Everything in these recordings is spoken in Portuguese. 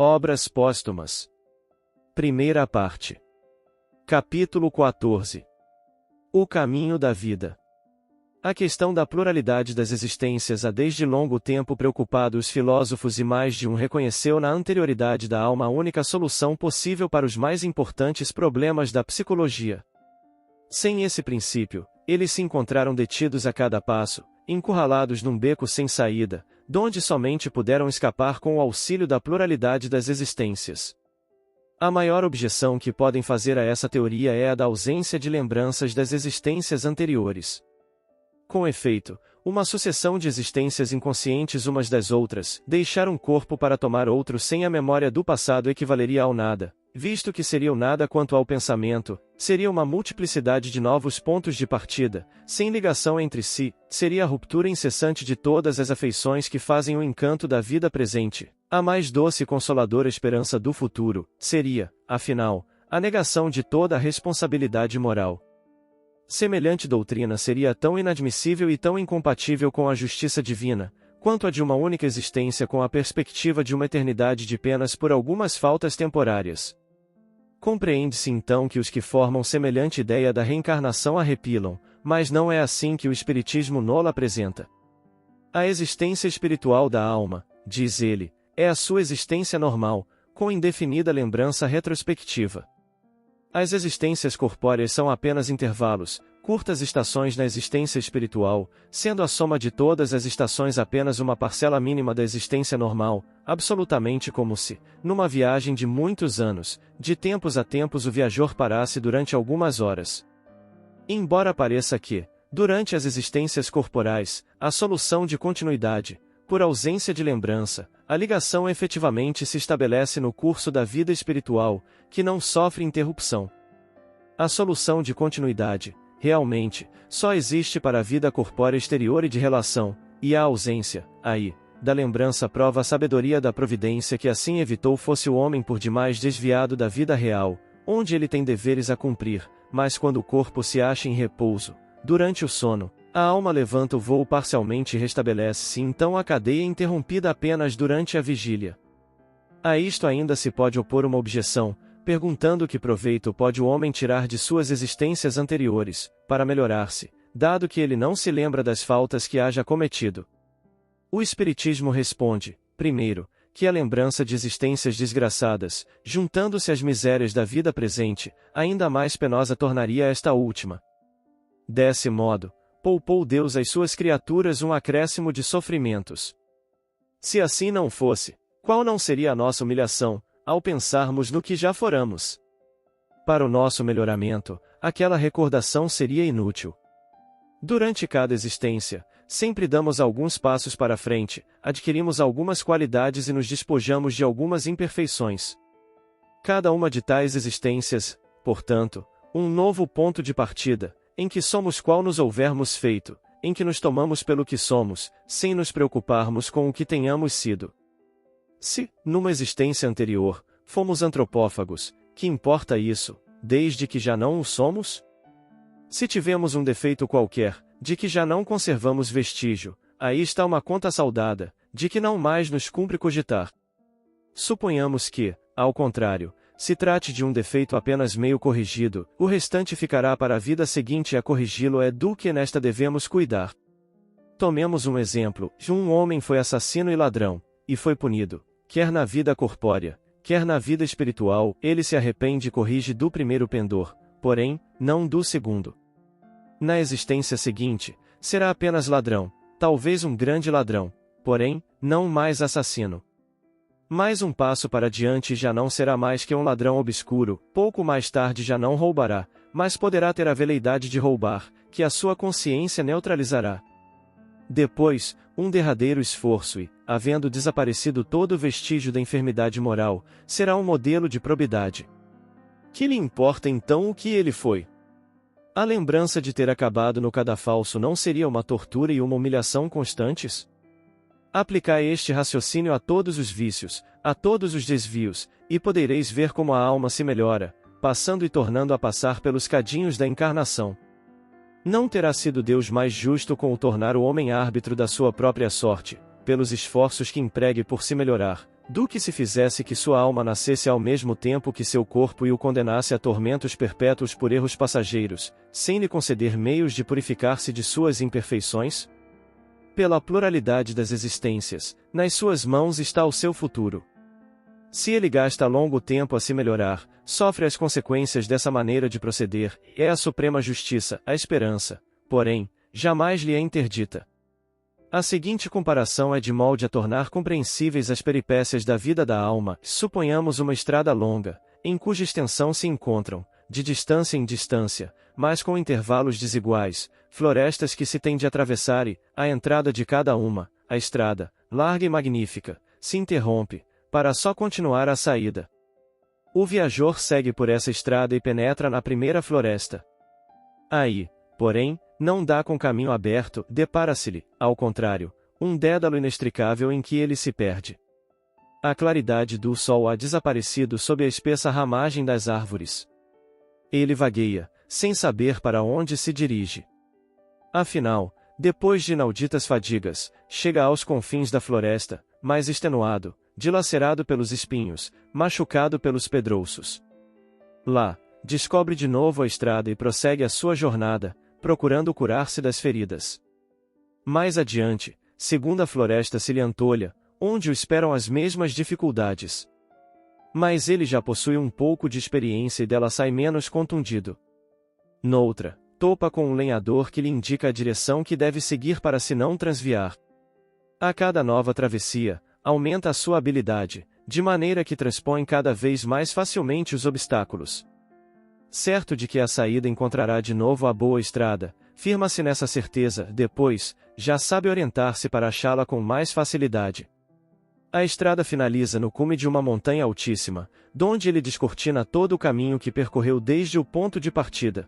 Obras póstumas. Primeira parte. Capítulo 14. O caminho da vida. A questão da pluralidade das existências há desde longo tempo preocupado os filósofos e mais de um reconheceu na anterioridade da alma a única solução possível para os mais importantes problemas da psicologia. Sem esse princípio, eles se encontraram detidos a cada passo, encurralados num beco sem saída, donde somente puderam escapar com o auxílio da pluralidade das existências. A maior objeção que podem fazer a essa teoria é a da ausência de lembranças das existências anteriores. Com efeito, uma sucessão de existências inconscientes umas das outras, deixar um corpo para tomar outro sem a memória do passado equivaleria ao nada, visto que seria o nada quanto ao pensamento, seria uma multiplicidade de novos pontos de partida, sem ligação entre si, seria a ruptura incessante de todas as afeições que fazem o encanto da vida presente, a mais doce e consoladora esperança do futuro, seria, afinal, a negação de toda a responsabilidade moral. Semelhante doutrina seria tão inadmissível e tão incompatível com a justiça divina, quanto a de uma única existência com a perspectiva de uma eternidade de penas por algumas faltas temporárias. Compreende-se então que os que formam semelhante ideia da reencarnação arrepilam, mas não é assim que o Espiritismo nola apresenta. A existência espiritual da alma, diz ele, é a sua existência normal, com indefinida lembrança retrospectiva. As existências corpóreas são apenas intervalos, curtas estações na existência espiritual, sendo a soma de todas as estações apenas uma parcela mínima da existência normal, absolutamente como se, numa viagem de muitos anos, de tempos a tempos o viajor parasse durante algumas horas. Embora pareça que, durante as existências corporais, a solução de continuidade, por ausência de lembrança, a ligação efetivamente se estabelece no curso da vida espiritual, que não sofre interrupção. A solução de continuidade, realmente, só existe para a vida corpórea exterior e de relação, e a ausência, aí, da lembrança prova a sabedoria da providência que assim evitou fosse o homem por demais desviado da vida real, onde ele tem deveres a cumprir, mas quando o corpo se acha em repouso, durante o sono, a alma levanta o voo parcialmente e restabelece-se então a cadeia interrompida apenas durante a vigília. A isto ainda se pode opor uma objeção, perguntando que proveito pode o homem tirar de suas existências anteriores, para melhorar-se, dado que ele não se lembra das faltas que haja cometido. O Espiritismo responde, primeiro, que a lembrança de existências desgraçadas, juntando-se às misérias da vida presente, ainda mais penosa tornaria esta última. Desse modo, poupou Deus às suas criaturas um acréscimo de sofrimentos. Se assim não fosse, qual não seria a nossa humilhação, ao pensarmos no que já foramos? Para o nosso melhoramento, aquela recordação seria inútil. Durante cada existência, sempre damos alguns passos para frente, adquirimos algumas qualidades e nos despojamos de algumas imperfeições. Cada uma de tais existências, portanto, um novo ponto de partida, em que somos qual nos houvermos feito, em que nos tomamos pelo que somos, sem nos preocuparmos com o que tenhamos sido. Se, numa existência anterior, fomos antropófagos, que importa isso, desde que já não o somos? Se tivemos um defeito qualquer, de que já não conservamos vestígio, aí está uma conta saldada, de que não mais nos cumpre cogitar. Suponhamos que, ao contrário, se trate de um defeito apenas meio corrigido, o restante ficará para a vida seguinte e a corrigi-lo é do que nesta devemos cuidar. Tomemos um exemplo, um homem foi assassino e ladrão, e foi punido, quer na vida corpórea, quer na vida espiritual, ele se arrepende e corrige do primeiro pendor, porém, não do segundo. Na existência seguinte, será apenas ladrão, talvez um grande ladrão, porém, não mais assassino. Mais um passo para diante já não será mais que um ladrão obscuro, pouco mais tarde já não roubará, mas poderá ter a veleidade de roubar, que a sua consciência neutralizará. Depois, um derradeiro esforço e, havendo desaparecido todo o vestígio da enfermidade moral, será um modelo de probidade. Que lhe importa então o que ele foi? A lembrança de ter acabado no cadafalso não seria uma tortura e uma humilhação constantes? Aplicai este raciocínio a todos os vícios, a todos os desvios, e podereis ver como a alma se melhora, passando e tornando a passar pelos cadinhos da encarnação. Não terá sido Deus mais justo com o tornar o homem árbitro da sua própria sorte, pelos esforços que empregue por se melhorar, do que se fizesse que sua alma nascesse ao mesmo tempo que seu corpo e o condenasse a tormentos perpétuos por erros passageiros, sem lhe conceder meios de purificar-se de suas imperfeições? Pela pluralidade das existências, nas suas mãos está o seu futuro. Se ele gasta longo tempo a se melhorar, sofre as consequências dessa maneira de proceder, é a suprema justiça, a esperança, porém, jamais lhe é interdita. A seguinte comparação é de molde a tornar compreensíveis as peripécias da vida da alma. Suponhamos uma estrada longa, em cuja extensão se encontram, de distância em distância, mas com intervalos desiguais, florestas que se têm de atravessar e, à entrada de cada uma, a estrada, larga e magnífica, se interrompe, para só continuar a saída. O viajor segue por essa estrada e penetra na primeira floresta. Aí, porém, não dá com caminho aberto, depara-se-lhe, ao contrário, um dédalo inextricável em que ele se perde. A claridade do sol ha desaparecido sob a espessa ramagem das árvores. Ele vagueia, sem saber para onde se dirige. Afinal, depois de inauditas fadigas, chega aos confins da floresta, mais extenuado, dilacerado pelos espinhos, machucado pelos pedrouços. Lá, descobre de novo a estrada e prossegue a sua jornada, procurando curar-se das feridas. Mais adiante, segunda floresta se lhe antolha, onde o esperam as mesmas dificuldades. Mas ele já possui um pouco de experiência e dela sai menos contundido. Noutra, topa com um lenhador que lhe indica a direção que deve seguir para se não transviar. A cada nova travessia, aumenta a sua habilidade, de maneira que transpõe cada vez mais facilmente os obstáculos. Certo de que a saída encontrará de novo a boa estrada, firma-se nessa certeza, depois, já sabe orientar-se para achá-la com mais facilidade. A estrada finaliza no cume de uma montanha altíssima, donde ele descortina todo o caminho que percorreu desde o ponto de partida.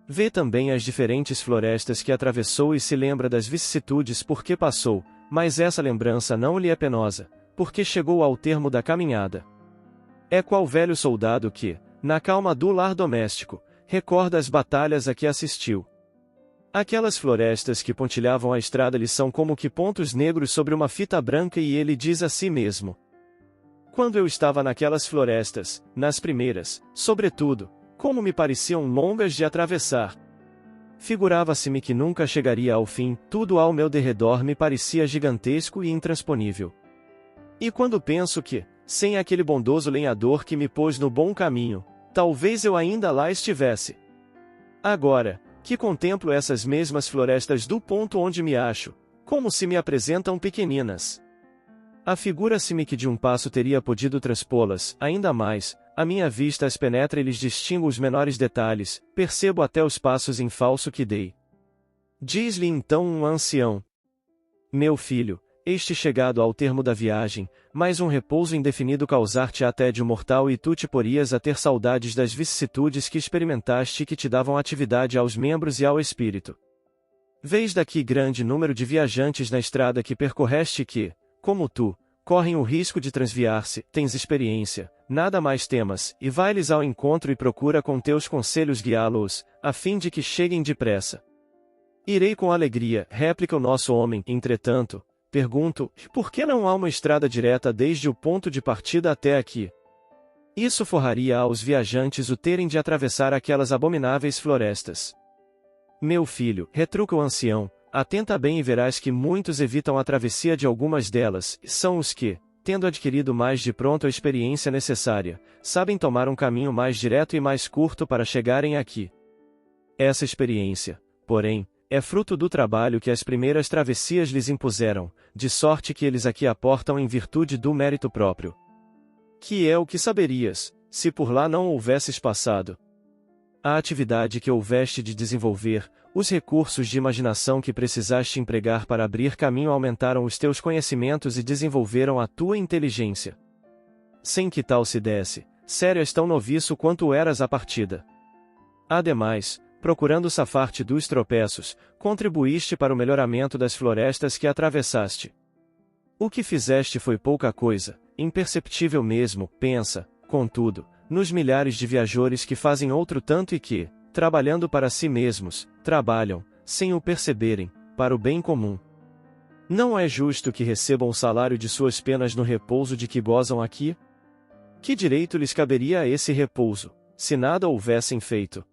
Vê também as diferentes florestas que atravessou e se lembra das vicissitudes por que passou, mas essa lembrança não lhe é penosa, porque chegou ao termo da caminhada. É qual velho soldado que, na calma do lar doméstico, recorda as batalhas a que assistiu. Aquelas florestas que pontilhavam a estrada lhe são como que pontos negros sobre uma fita branca e ele diz a si mesmo: quando eu estava naquelas florestas, nas primeiras, sobretudo, como me pareciam longas de atravessar. Figurava-se-me que nunca chegaria ao fim, tudo ao meu derredor me parecia gigantesco e intransponível. E quando penso que, sem aquele bondoso lenhador que me pôs no bom caminho, talvez eu ainda lá estivesse. Agora, que contemplo essas mesmas florestas do ponto onde me acho, como se me apresentam pequeninas. Afigura-se-me que de um passo teria podido transpô-las, ainda mais, a minha vista as penetra e lhes distingo os menores detalhes, percebo até os passos em falso que dei. Diz-lhe então um ancião: meu filho, este chegado ao termo da viagem, mais um repouso indefinido causar-te a tédio mortal e tu te porias a ter saudades das vicissitudes que experimentaste e que te davam atividade aos membros e ao espírito. Vês daqui grande número de viajantes na estrada que percorreste que, como tu, correm o risco de transviar-se, tens experiência, nada mais temas, e vai-lhes ao encontro e procura com teus conselhos guiá-los, a fim de que cheguem depressa. Irei com alegria, réplica o nosso homem, entretanto, pergunto, por que não há uma estrada direta desde o ponto de partida até aqui? Isso forraria aos viajantes o terem de atravessar aquelas abomináveis florestas. Meu filho, retruca o ancião, atenta bem e verás que muitos evitam a travessia de algumas delas, e são os que, tendo adquirido mais de pronto a experiência necessária, sabem tomar um caminho mais direto e mais curto para chegarem aqui. Essa experiência, porém, é fruto do trabalho que as primeiras travessias lhes impuseram, de sorte que eles aqui aportam em virtude do mérito próprio. Que é o que saberias, se por lá não houvesses passado. A atividade que houveste de desenvolver, os recursos de imaginação que precisaste empregar para abrir caminho aumentaram os teus conhecimentos e desenvolveram a tua inteligência. Sem que tal se desse, sério és tão noviço quanto eras à partida. Ademais, procurando safar-te dos tropeços, contribuíste para o melhoramento das florestas que atravessaste. O que fizeste foi pouca coisa, imperceptível mesmo, pensa, contudo, nos milhares de viajores que fazem outro tanto e que, trabalhando para si mesmos, trabalham, sem o perceberem, para o bem comum. Não é justo que recebam o salário de suas penas no repouso de que gozam aqui? Que direito lhes caberia a esse repouso, se nada houvessem feito?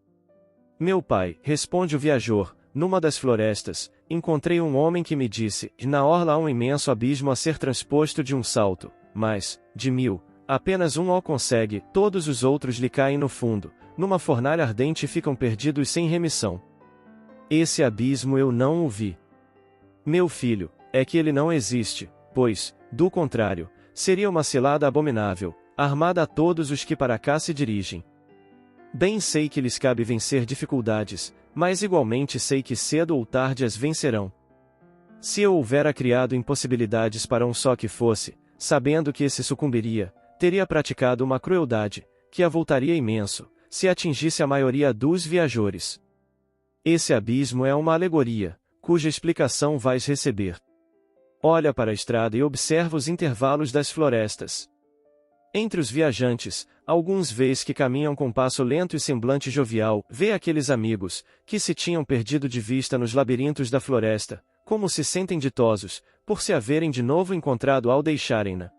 Meu pai, responde o viajor, numa das florestas, encontrei um homem que me disse, na orla há um imenso abismo a ser transposto de um salto, mas, de 1000, apenas um o consegue, todos os outros lhe caem no fundo, numa fornalha ardente e ficam perdidos sem remissão. Esse abismo eu não o vi. Meu filho, é que ele não existe, pois, do contrário, seria uma cilada abominável, armada a todos os que para cá se dirigem. Bem sei que lhes cabe vencer dificuldades, mas igualmente sei que cedo ou tarde as vencerão. Se eu houvera criado impossibilidades para um só que fosse, sabendo que esse sucumbiria, teria praticado uma crueldade, que avultaria imenso, se atingisse a maioria dos viajores. Esse abismo é uma alegoria, cuja explicação vais receber. Olha para a estrada e observa os intervalos das florestas. Entre os viajantes, alguns vês que caminham com passo lento e semblante jovial, vê aqueles amigos, que se tinham perdido de vista nos labirintos da floresta, como se sentem ditosos, por se haverem de novo encontrado ao deixarem-na.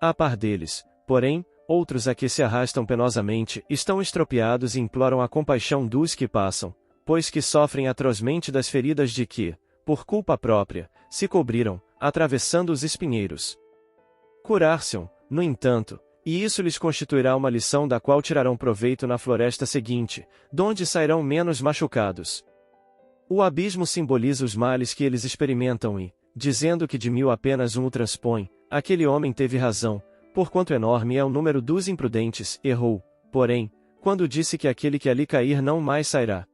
A par deles, porém, outros a que se arrastam penosamente, estão estropiados e imploram a compaixão dos que passam, pois que sofrem atrozmente das feridas de que, por culpa própria, se cobriram, atravessando os espinheiros. Curar-se-ão, no entanto, e isso lhes constituirá uma lição da qual tirarão proveito na floresta seguinte, donde sairão menos machucados. O abismo simboliza os males que eles experimentam e, dizendo que de 1000 apenas um o transpõe, aquele homem teve razão, porquanto enorme é o número dos imprudentes, errou, porém, quando disse que aquele que ali cair não mais sairá.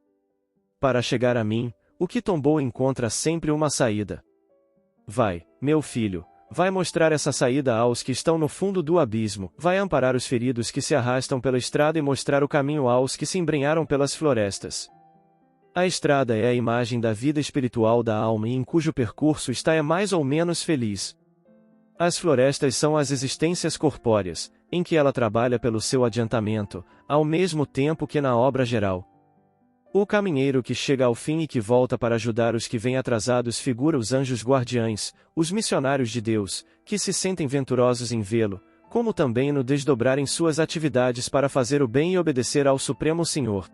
Para chegar a mim, o que tombou encontra sempre uma saída. Vai, meu filho, vai mostrar essa saída aos que estão no fundo do abismo, vai amparar os feridos que se arrastam pela estrada e mostrar o caminho aos que se embrenharam pelas florestas. A estrada é a imagem da vida espiritual da alma e em cujo percurso está mais ou menos feliz. As florestas são as existências corpóreas, em que ela trabalha pelo seu adiantamento, ao mesmo tempo que na obra geral. O caminheiro que chega ao fim e que volta para ajudar os que vêm atrasados figura os anjos guardiães, os missionários de Deus, que se sentem venturosos em vê-lo, como também no desdobrarem suas atividades para fazer o bem e obedecer ao Supremo Senhor.